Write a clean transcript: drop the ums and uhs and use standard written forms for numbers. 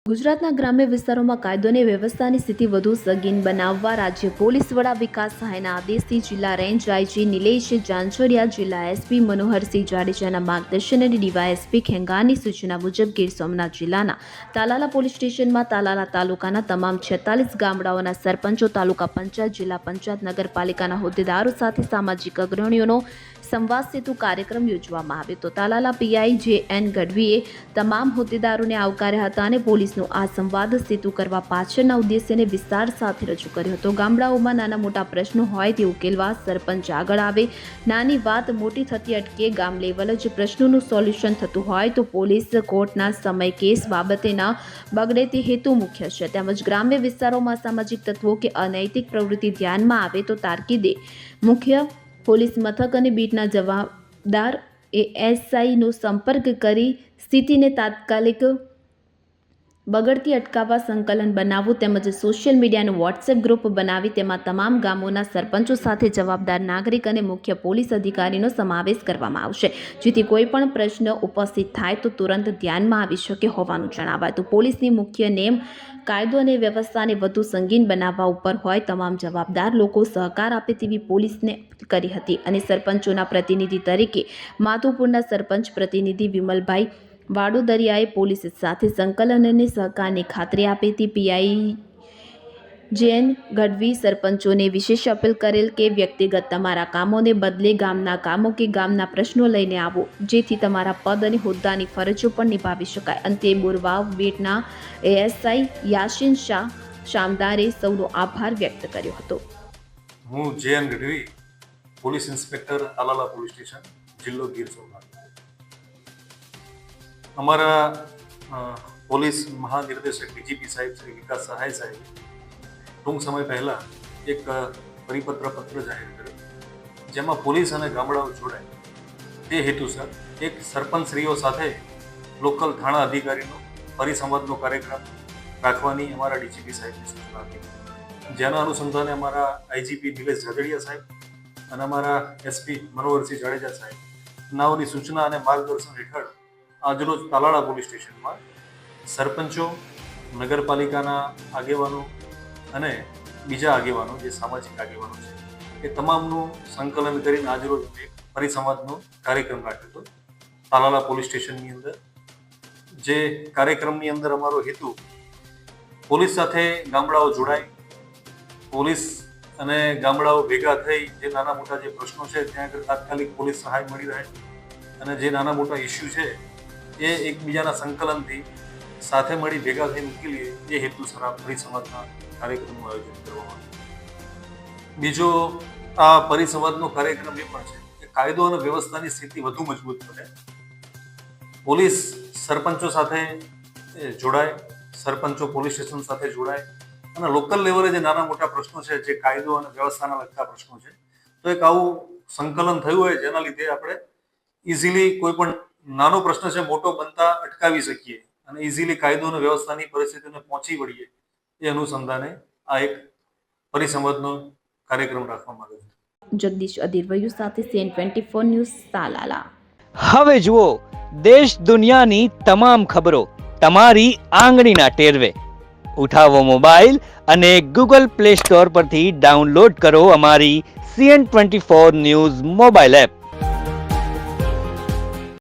ગુજરાતના ગ્રામ્ય વિસ્તારોમાં કાયદો અને વ્યવસ્થાની સ્થિતિ વધુ સગીન બનાવવા રાજ્ય પોલીસ વડા વિકાસ સહાયના આદેશથી જિલ્લા રેન્જ આઈજી નિલેશ જાંજડિયા, જિલ્લા એસપી મનોહરસિંહ જાડેજાના માર્ગદર્શન અને ડીવાયએસપી ખેંગારની સૂચના મુજબ ગીર સોમનાથ જિલ્લાના તાલાલા પોલીસ સ્ટેશનમાં તાલાલા તાલુકાના તમામ 46 ગામડાઓના સરપંચો, તાલુકા પંચાયત, જિલ્લા પંચાયત, નગરપાલિકાના હોદ્દેદારો સાથે સામાજિક અગ્રણીઓનો સંવાદ સેતુ કાર્યક્રમ યોજવામાં આવ્યો હતો. તાલાલા પીઆઈ જે.એન. ગઢવીએ તમામ હોદ્દેદારોને આવકાર્યા હતા અને પોલીસનો આ સંવાદ સેતુ કરવા પાછળના ઉદ્દેશ્યને વિસ્તાર સાથે રજૂ કર્યો હતો. ગામડાઓમાં નાના મોટા પ્રશ્નો હોય તે ઉકેલવા સરપંચ આગળ આવે, નાની વાત મોટી થતી અટકે, ગામ લેવલ જ પ્રશ્નોનું સોલ્યુશન થતું હોય તો પોલીસ કોર્ટના સમય કેસ બાબતે ન બગડે તે હેતુ મુખ્ય છે. તેમજ ગ્રામ્ય વિસ્તારોમાં સામાજિક તત્વો કે અનૈતિક પ્રવૃત્તિ ધ્યાનમાં આવે તો તાકીદે મુખ્ય પોલીસ મથક અને બીટના જવાબદાર એએસઆઈનો સંપર્ક કરી સ્થિતિને તાત્કાલિક બગડતી અટકાવવા સંકલન બનાવવું તેમજ સોશિયલ મીડિયાનું વોટ્સએપ ગ્રુપ બનાવી તેમાં તમામ ગામોના સરપંચો સાથે જવાબદાર નાગરિક અને મુખ્ય પોલીસ અધિકારીનો સમાવેશ કરવામાં આવશે, જેથી કોઈ પણ પ્રશ્ન ઉપસ્થિત થાય તો તુરંત ધ્યાનમાં આવી શકે હોવાનું જણાવાયું. તો પોલીસની મુખ્ય નેમ કાયદો અને વ્યવસ્થાને વધુ સંગીન બનાવવા ઉપર હોય. તમામ જવાબદાર લોકો સહકાર આપે તેવી પોલીસને કરી હતી અને સરપંચોના પ્રતિનિધિ તરીકે માધુપુરના સરપંચ પ્રતિનિધિ વિમલભાઈ વાડોદરિયાએ પોલીસ સાથે સંકલન અને સહકારની ખાતરી આપી હતી. પીઆઈ જે.એન. ગઢવી સરપંચોને વિશેષ અપીલ કરેલ કે વ્યક્તિગત તમારા કામોને બદલે ગામના કામો કે ગામના પ્રશ્નો લઈને આવો, જેથી તમારા પદ અને હોદ્દાની ફરજો પણ નિભાવી શકાય. અંતે બોરવાવ બેટના એએસઆઈ યાસીન શાહ શામદારે સૌનો આભાર વ્યક્ત કર્યો હતો. હું J N. Gadhvi, police inspector, Talala police station, જિલ્લો ગીર સોમનાથ. અમારા પોલીસ મહાનિર્દેશક ડીજીપી સાહેબ શ્રી વિકાસ સહાય સાહેબ ટૂંક સમય પહેલા એક પરિપત્ર પત્ર જાહેર કર્યો, જેમાં પોલીસ અને ગામડાઓ જોડાય તે હેતુસર એક સરપંચશ્રીઓ સાથે લોકલ થાણા અધિકારીનો પરિસંવાદનો કાર્યક્રમ રાખવાની અમારા ડીજીપી સાહેબની સૂચના હતી. જેના અનુસંધાને અમારા આઈજીપી નિલેશ જાડેજા સાહેબ અને અમારા એસપી મનોહરસિંહ જાડેજા સાહેબ નાઓની સૂચના અને માર્ગદર્શન હેઠળ આજરોજ તાલાળા પોલીસ સ્ટેશનમાં સરપંચો, નગરપાલિકાના આગેવાનો અને બીજા આગેવાનો જે સામાજિક આગેવાનો છે એ તમામનું સંકલન કરીને આજરોજ એક પરિસંવાદનો કાર્યક્રમ રાખ્યો હતો તાલાળા પોલીસ સ્ટેશનની અંદર. જે કાર્યક્રમની અંદર અમારો હેતુ પોલીસ સાથે ગામડાઓ જોડાય, પોલીસ અને ગામડાઓ ભેગા થઈ જે નાના મોટા જે પ્રશ્નો છે ત્યાં આગળ તાત્કાલિક પોલીસ સહાય મળી રહે અને જે નાના મોટા ઇસ્યુ છે એ એકબીજાના સંકલનથી સાથે મળી ભેગા થઈને ઉકેલીએ એ હેતુસર આ પરિસંવાદના કાર્યક્રમનું આયોજન કરવામાં આવ્યું. બીજો આ પરિસંવાદનો કાર્યક્રમ એ પણ છે કે કાયદો અને વ્યવસ્થાની સ્થિતિ વધુ મજબૂત બને, પોલીસ સરપંચો સાથે જોડાય, સરપંચો પોલીસ સ્ટેશન સાથે જોડાય અને લોકલ લેવલે જે નાના મોટા પ્રશ્નો છે જે કાયદો અને વ્યવસ્થાના લગતા પ્રશ્નો છે તો એક આવું સંકલન થયું હોય જેના લીધે આપણે ઇઝીલી કોઈ પણ નાનો પ્રશ્ન છે મોટો બનતા અટકાવી શકીએ અને ઇઝીલી કાયદો અને વ્યવસ્થાની પરિસ્થિતિને પહોંચી વળીએ એ અનુસંધાને આ એક પરિસંવાદનો કાર્યક્રમ રાખવામાં આવ્યો છે. જગદીશ અધિરવયુ સાથે CN24 ન્યૂઝ, તાલાલા. હવે જુઓ દેશ દુનિયાની તમામ ખબરો તમારી આંગળીના ટેરવે. ઉઠાવો મોબાઈલ અને ગૂગલ પ્લે સ્ટોર પરથી ડાઉનલોડ કરો અમારી CN24 ન્યૂઝ મોબાઈલ એપ.